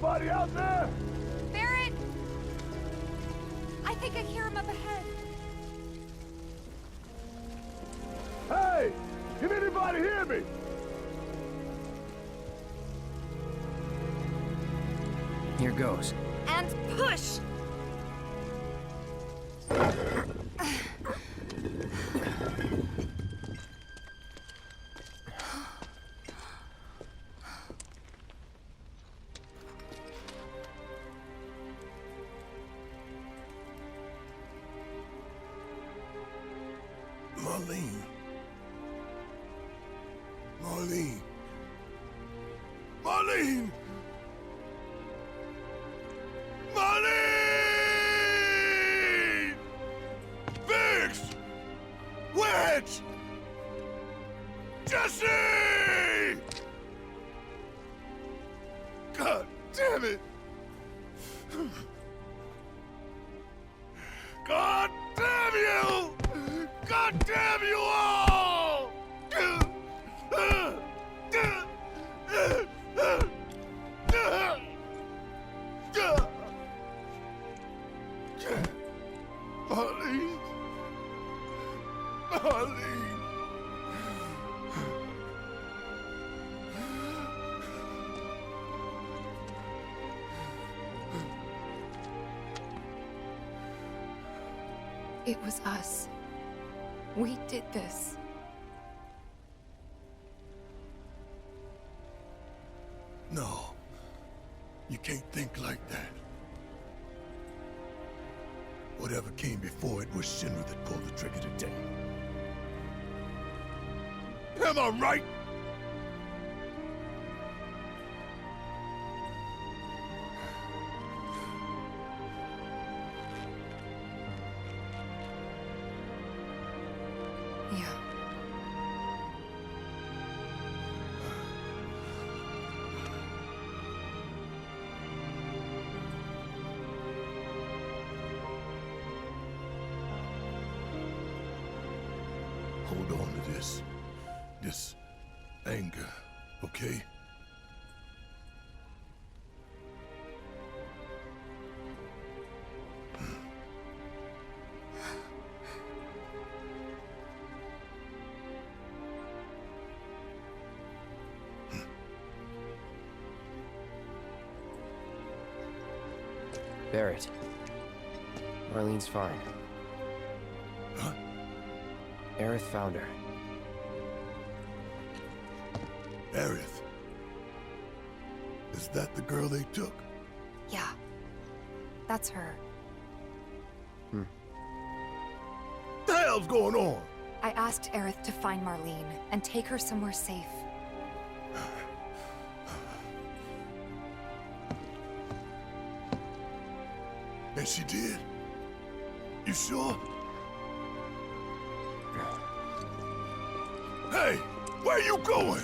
Anybody out there? Barrett! I think I hear him up ahead. Hey! Can anybody hear me? Here goes. And push! Marlene. Marlene. Marlene! Marlene! Vix! Wedge! Jesse! God damn it! God damn you! God damn you all! Marlene. Marlene. It was us. We did this. No. You can't think like that. Whatever came before it was Shinra that pulled the trigger today. Am I right? Yeah. Hold on to this anger, okay? Barrett. Marlene's fine. Huh? Aerith found her. Aerith. Is that the girl they took? Yeah. That's her. What the hell's going on? I asked Aerith to find Marlene and take her somewhere safe. And she did? You sure? Hey, where you going?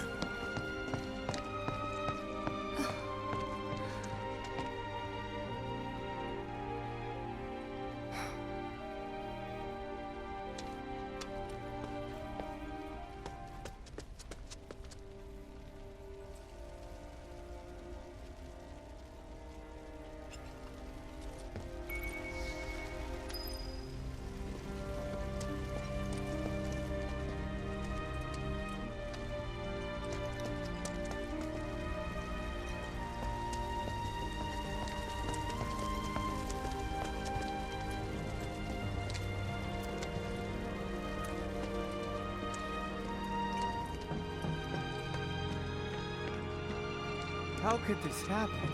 How could this happen?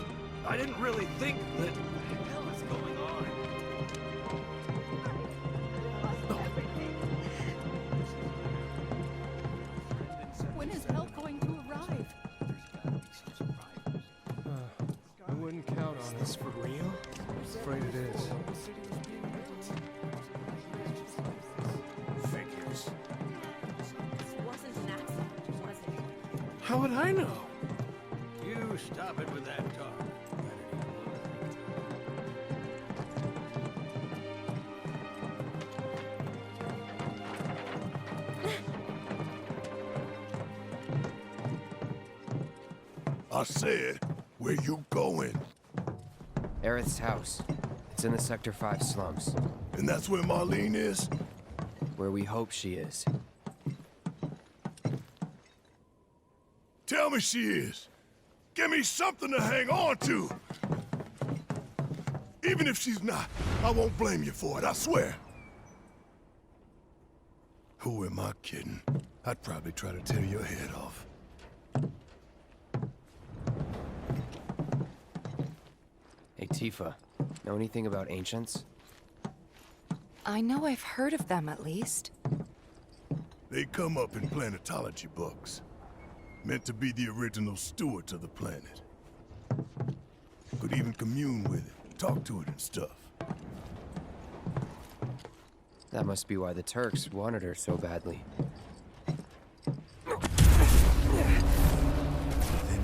I didn't really think that... What the hell is going on? When is help going to arrive? I wouldn't count on this for real. Afraid it is. Figures. This wasn't an accident, was it? How would I know? You stop it with that talk. I said, where you going? Aerith's house. It's in the Sector 5 slums. And that's where Marlene is? Where we hope she is. Tell me she is. Give me something to hang on to. Even if she's not, I won't blame you for it, I swear. Who am I kidding? I'd probably try to tear your head off. Hey, Tifa. Know anything about ancients? I know I've heard of them, at least. They come up in planetology books. Meant to be the original stewards of the planet. Could even commune with it, talk to it and stuff. That must be why the Turks wanted her so badly. Within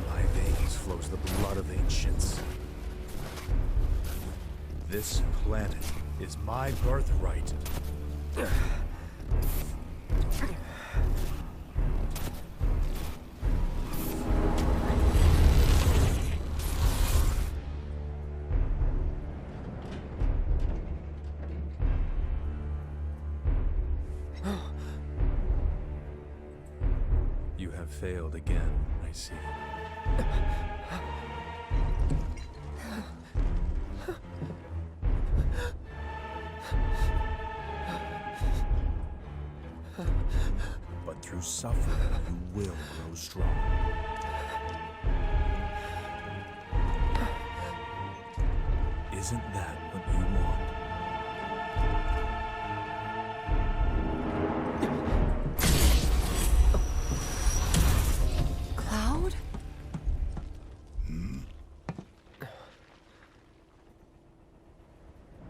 my veins flows the blood of ancients. This planet is my birthright. You have failed again, I see. But through suffering, you will grow strong. Isn't that what you want? Cloud?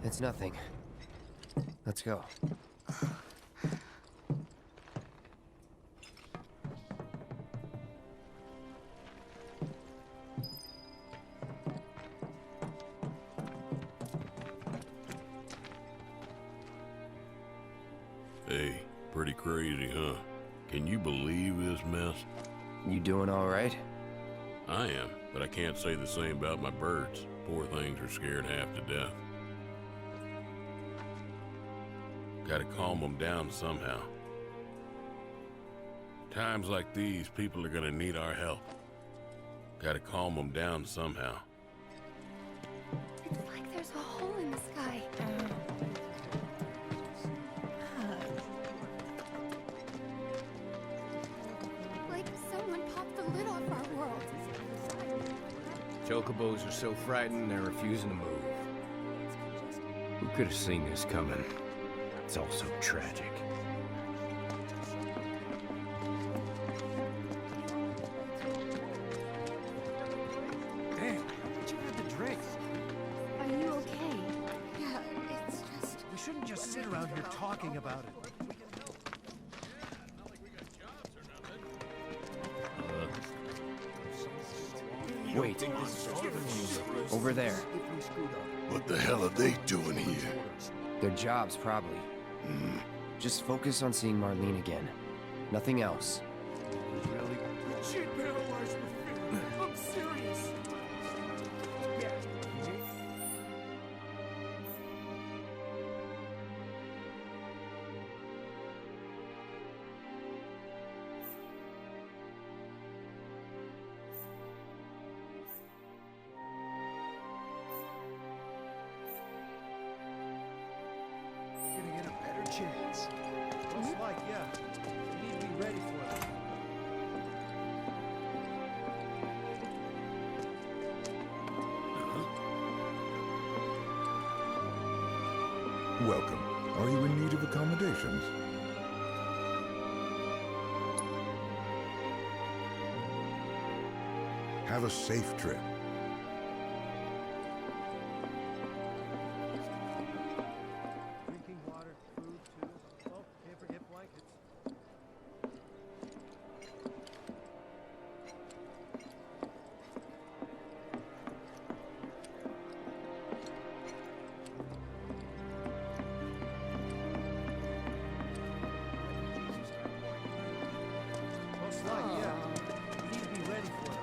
It's nothing. Let's go. Hey, pretty crazy, huh? Can you believe this mess? You doing all right? I am, but I can't say the same about my birds. Poor things are scared half to death. Gotta calm them down somehow. Times like these, people are gonna need our help. Gotta calm them down somehow. It's like there's a hole in the sky. Like someone popped the lid off our world. Chocobos are so frightened they're refusing to move. Who could have seen this coming? It's all so tragic. Damn, what you had to drink? Are you okay? Yeah, it's just... We shouldn't just sit around here talking about it. Wait. Over there. What the hell are they doing here? Their jobs, probably. Just focus on seeing Marlene again. Nothing else. She paralyzed with fear. I'm serious. Gonna get a better chance. Looks like, yeah. We need to be ready for that. Welcome. Are you in need of accommodations? Have a safe trip. Drinking water, food too. Oh, can't forget blankets. Looks like, yeah. We need to be ready for it.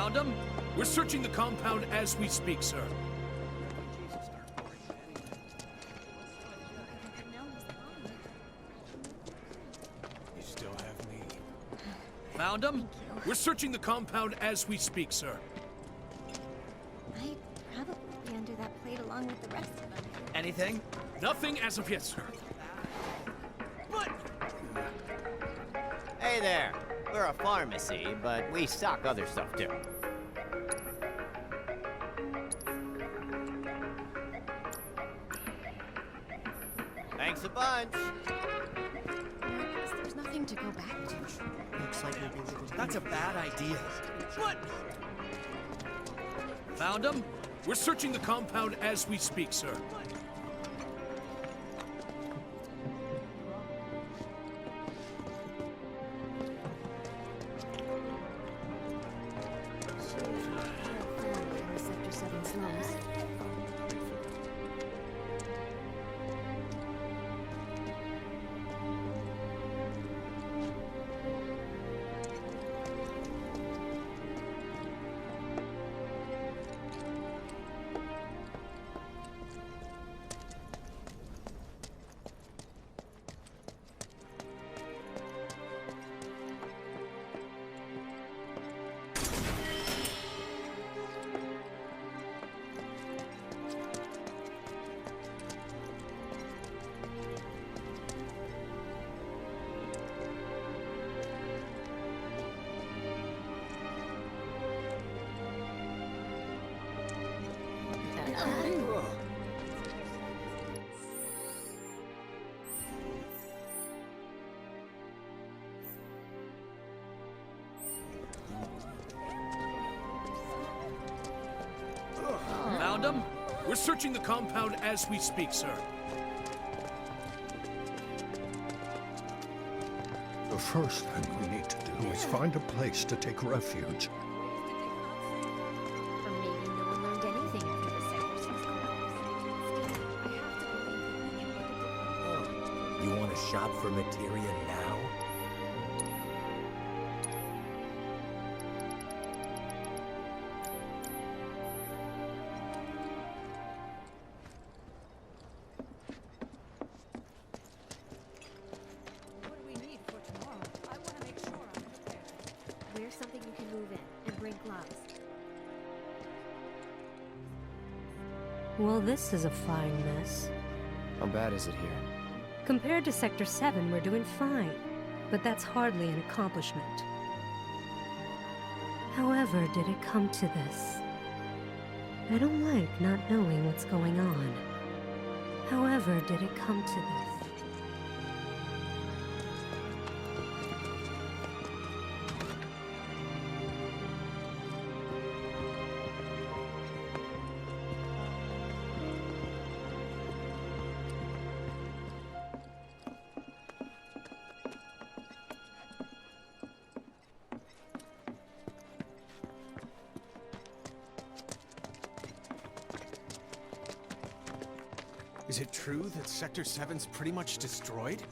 Found him? We're searching the compound as we speak, sir. You still have me. Found him? We're searching the compound as we speak, sir. I'd probably be under that plate along with the rest of them. Anything? Nothing as of yet, sir. Hey there. We're a pharmacy, but we stock other stuff too. Thanks a bunch. There's nothing to go back to. Looks like we'll be leaving. That's a bad idea. What? Found him? We're searching the compound as we speak, sir. Sector 7 slums. Found him? We're searching the compound as we speak, sir. The first thing we need to do is find a place to take refuge. Or maybe no one learned anything after the Sector 6 collapse. Still, I have to believe that we can make a difference. You want to shop for materia now? What do we need for tomorrow? I want to make sure I'm prepared. Wear something you can move in, and bring gloves. Well, this is a fine mess. How bad is it here? Compared to Sector 7, we're doing fine. But that's hardly an accomplishment. However, did it come to this? I don't like not knowing what's going on. However, did it come to this? Is it true that Sector 7's pretty much destroyed?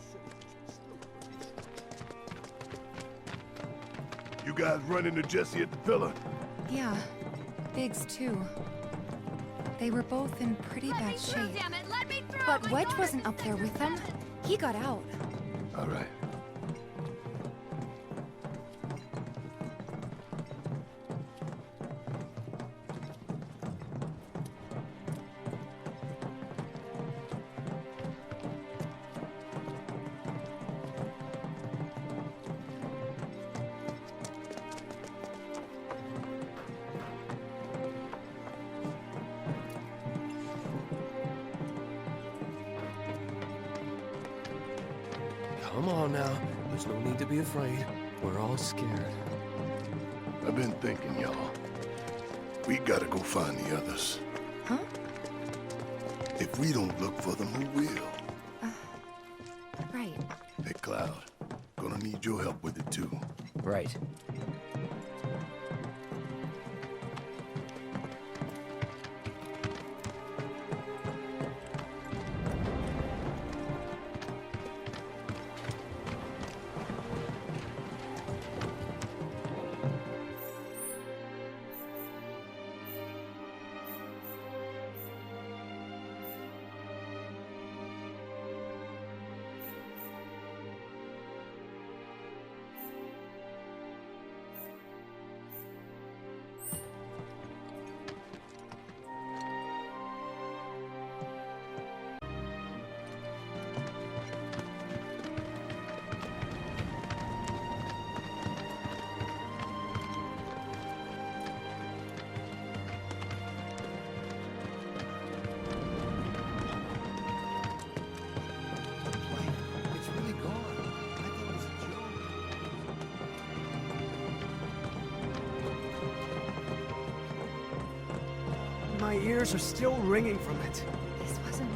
You guys run into Jesse at the pillar? Yeah. Biggs, too. They were both in pretty bad shape. Damn it, let me through! But Wedge wasn't up there with them. He got out. All right. Come on now. There's no need to be afraid. We're all scared. I've been thinking, y'all. We gotta go find the others. Huh? If we don't look for them, who will? Right. Hey, Cloud. Gonna need your help with it, too. Right. My ears are still ringing from it. This wasn't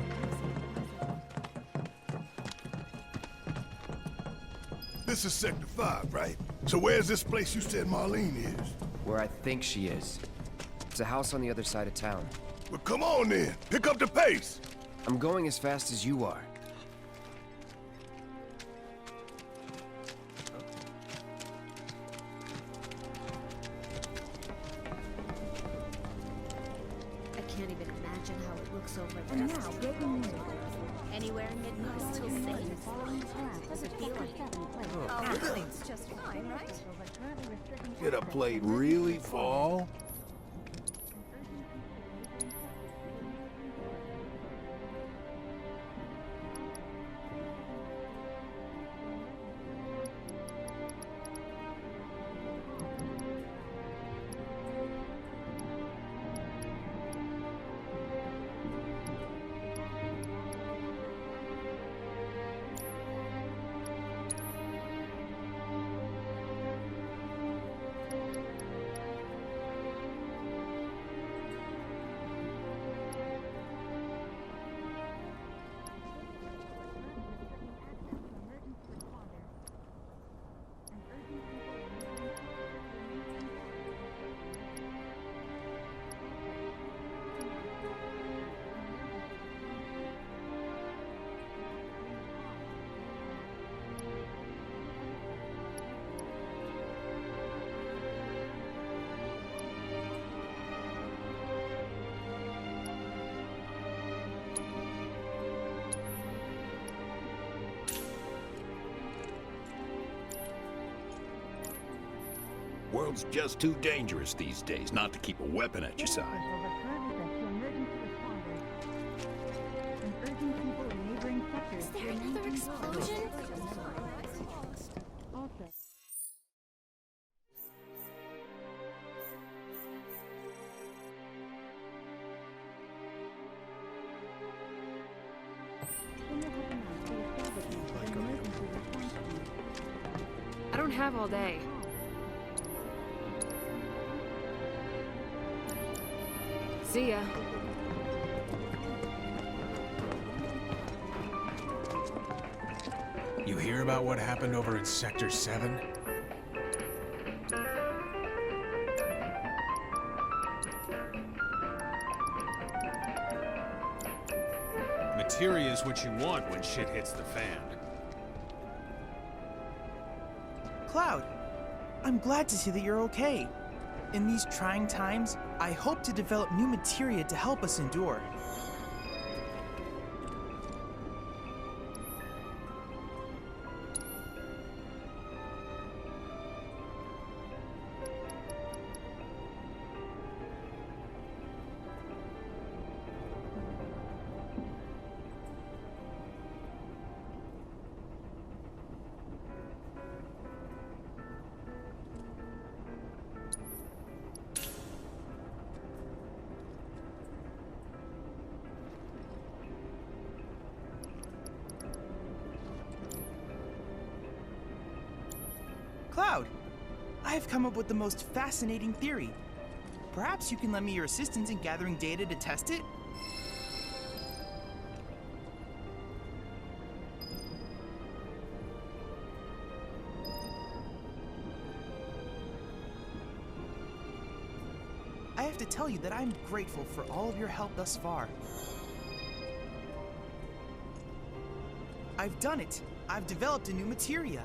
This is Sector 5, right? So where's this place you said Marlene is? Where I think she is. It's a house on the other side of town. Well, come on then. Pick up the pace. I'm going as fast as you are. I can't even imagine how it looks over there. And now, breaking news. Anywhere in Midwest still safe. Doesn't feel like it. Oh, everything's just fine, right? Did a plate really fall? World's just too dangerous these days not to keep a weapon at your side. Is there another explosion? I don't have all day. See ya. You hear about what happened over in Sector 7? Materia is what you want when shit hits the fan. Cloud, I'm glad to see that you're okay. In these trying times, I hope to develop new materia to help us endure. Cloud, I've come up with the most fascinating theory. Perhaps you can lend me your assistance in gathering data to test it? I have to tell you that I'm grateful for all of your help thus far. I've done it. I've developed a new materia.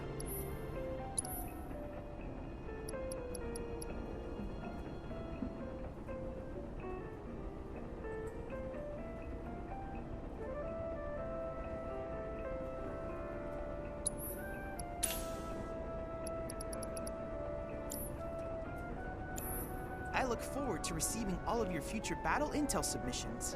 I look forward to receiving all of your future battle intel submissions.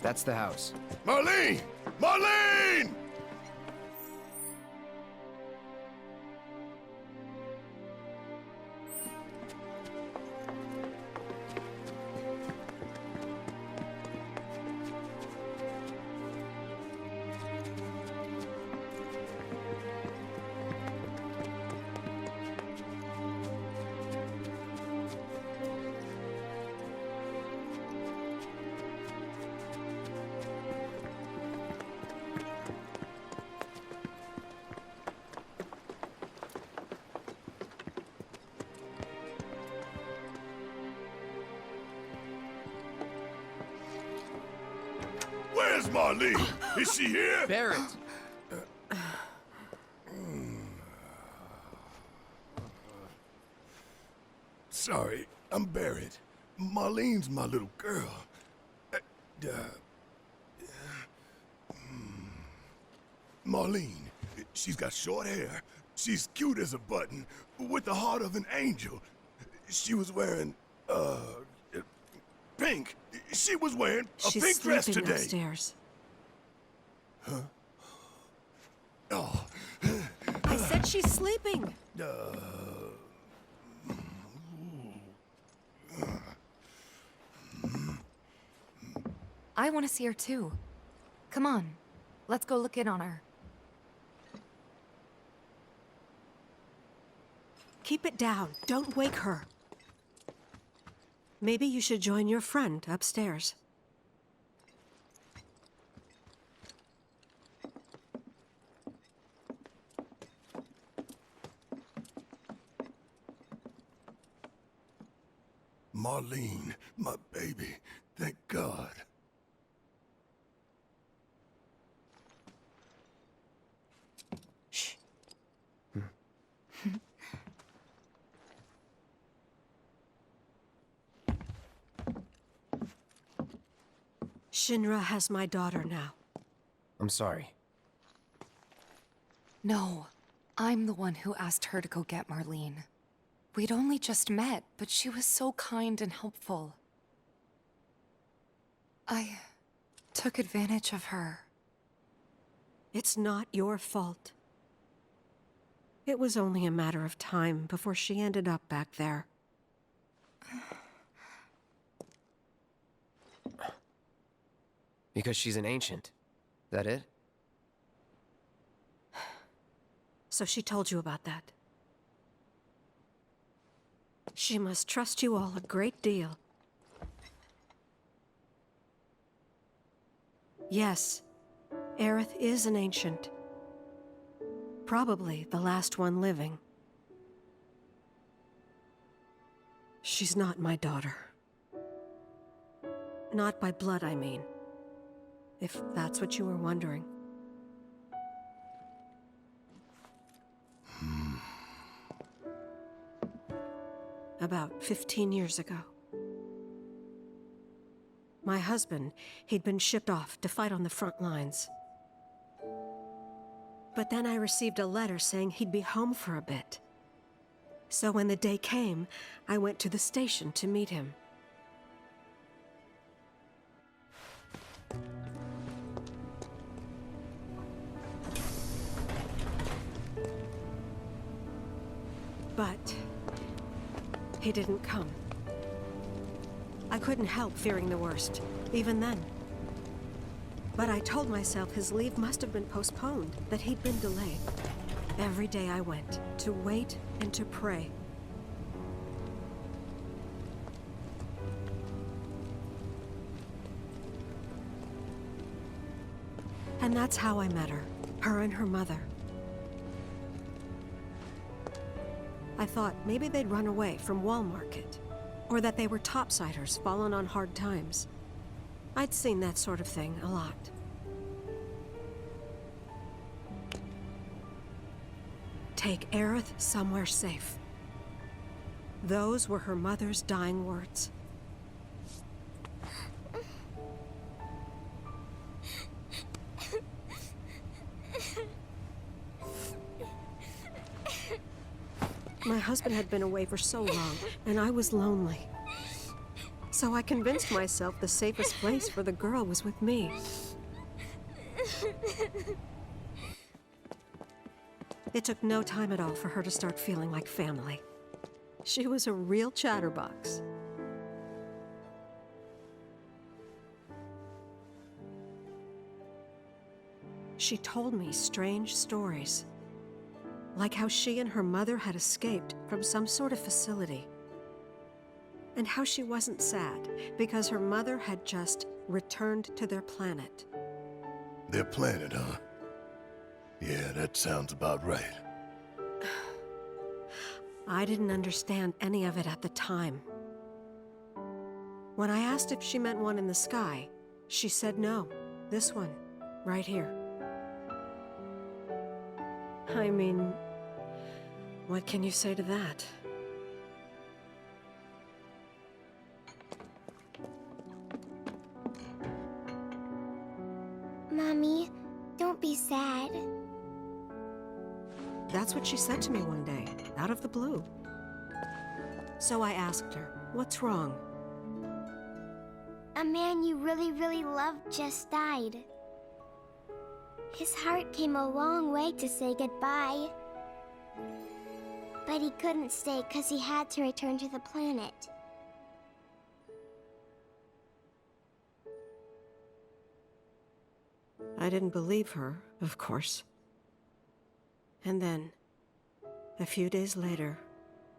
That's the house. Marlene! Marlene! Where's Marlene? Is she here? Barrett! Sorry, I'm Barrett. Marlene's my little girl. Marlene, she's got short hair. She's cute as a button, with the heart of an angel. She was wearing, pink. She was wearing a pink dress today. Upstairs. Huh? Oh. I said she's sleeping. I want to see her too. Come on, let's go look in on her. Keep it down. Don't wake her. Maybe you should join your friend upstairs. Marlene, my baby. Thank God. Shh. Shinra has my daughter now. I'm sorry. No, I'm the one who asked her to go get Marlene. We'd only just met, but she was so kind and helpful. I took advantage of her. It's not your fault. It was only a matter of time before she ended up back there. Because she's an ancient. That it? So she told you about that. She must trust you all a great deal. Yes, Aerith is an ancient. Probably the last one living. She's not my daughter. Not by blood, I mean. If that's what you were wondering. About 15 years ago. My husband, he'd been shipped off to fight on the front lines. But then I received a letter saying he'd be home for a bit. So when the day came, I went to the station to meet him. But he didn't come. I couldn't help fearing the worst, even then. But I told myself his leave must have been postponed, that he'd been delayed. Every day I went, to wait and to pray. And that's how I met her and her mother. I thought maybe they'd run away from Wall Market, or that they were topsiders fallen on hard times. I'd seen that sort of thing a lot. Take Aerith somewhere safe. Those were her mother's dying words. My husband had been away for so long, and I was lonely. So I convinced myself the safest place for the girl was with me. It took no time at all for her to start feeling like family. She was a real chatterbox. She told me strange stories, like how she and her mother had escaped from some sort of facility, and how she wasn't sad because her mother had just returned to their planet. Their planet, huh? Yeah, that sounds about right. I didn't understand any of it at the time. When I asked if she meant one in the sky, she said no, this one, right here. I mean, what can you say to that? Mommy, don't be sad. That's what she said to me one day, out of the blue. So I asked her, what's wrong? A man you really, really loved just died. His heart came a long way to say goodbye. But he couldn't stay because he had to return to the planet. I didn't believe her, of course. And then, a few days later,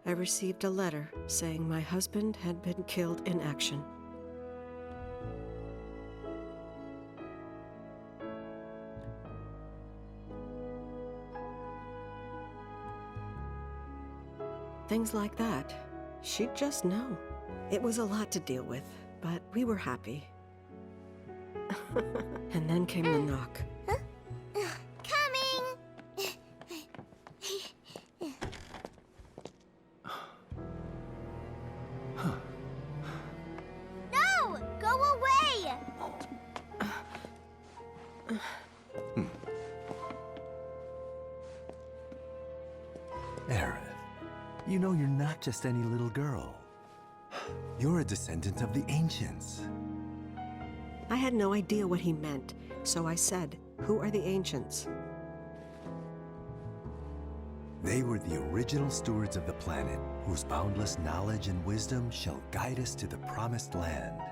I received a letter saying my husband had been killed in action. Things like that, she'd just know. It was a lot to deal with, but we were happy. And then came the knock. Coming! No! Go away! Aerith, you know you're not just any little girl. You're a descendant of the ancients. I had no idea what he meant, so I said, "Who are the ancients?" They were the original stewards of the planet, whose boundless knowledge and wisdom shall guide us to the promised land.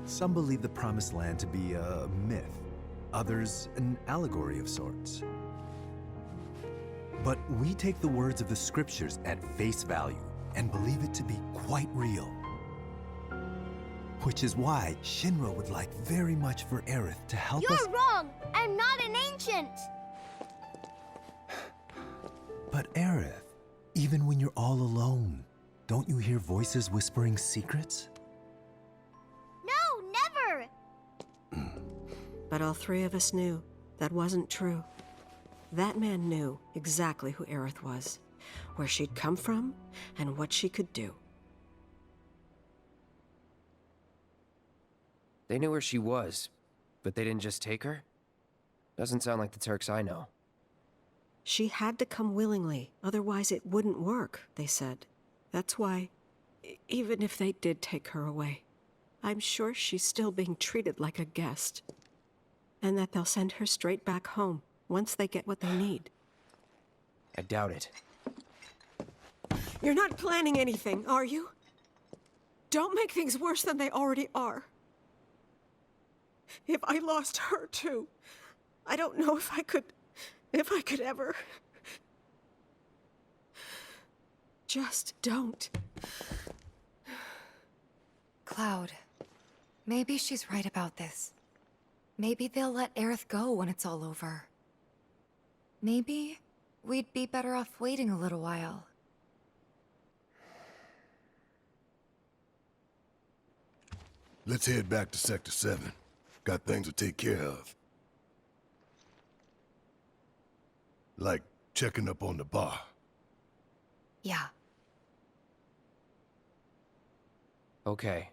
Some believe the promised land to be a myth, others an allegory of sorts. But we take the words of the scriptures at face value and believe it to be quite real. Which is why Shinra would like very much for Aerith to help us— You're wrong! I'm not an ancient! But Aerith, even when you're all alone, don't you hear voices whispering secrets? No, never! But all three of us knew that wasn't true. That man knew exactly who Aerith was, where she'd come from, and what she could do. They knew where she was, but they didn't just take her? Doesn't sound like the Turks I know. She had to come willingly, otherwise it wouldn't work, they said. That's why, even if they did take her away, I'm sure she's still being treated like a guest. And that they'll send her straight back home, once they get what they need. I doubt it. You're not planning anything, are you? Don't make things worse than they already are. If I lost her too, I don't know if I could ever. Just don't. Cloud, maybe she's right about this. Maybe they'll let Aerith go when it's all over. Maybe we'd be better off waiting a little while. Let's head back to Sector 7. Got things to take care of. Like checking up on the bar. Yeah. Okay.